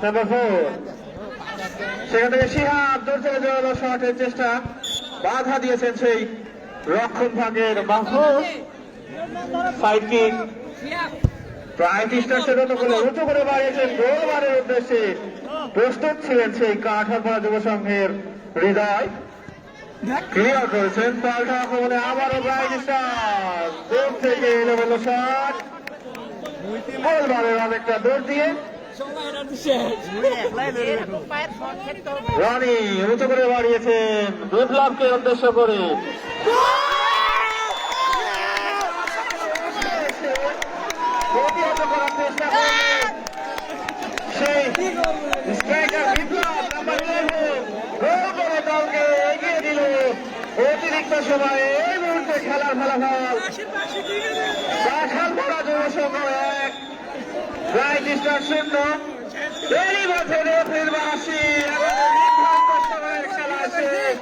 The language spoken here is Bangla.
নাম্বার 4 সেখান থেকে শিহাব দূর থেকে জোরালো শটের চেষ্টা, বাধা দিয়েছেন সেই রক্ষণ ভাগের মাহফুজ। সাইড কিক প্রায় 30টার মতো করে উঁচু করে বাড়িয়েছেন গোলবারের উদ্দেশ্যে প্রস্তুত ছিলেন সেই কাঠারপাড়া যুব সংঘের হৃদয়। ক্লিয়ার করেছেন পাল্টা আক্রমণে আবারও ব্রাইট স্টার দূর থেকে এলোমেলো শট, গোলবারের অনেকটা দূর দিয়ে রনি উঁচু করে বাড়িয়েছেন বিপ্লবকে উদ্দেশ্য করে। করার চেষ্টা করলেন সেই স্ট্রাইকার বিপ্লব নাম্বার 11 গোল করে দলকে এগিয়ে দিল অতিরিক্ত সময়ে। এই মুহূর্তে খেলার ফলাফল কাঁঠালপাড়া যুব সংঘ 1 ব্রাইট স্টার 0। এরই মধ্যে রেফারির বাঁশি এবং নির্ধারিত সময়ের খেলা শেষ।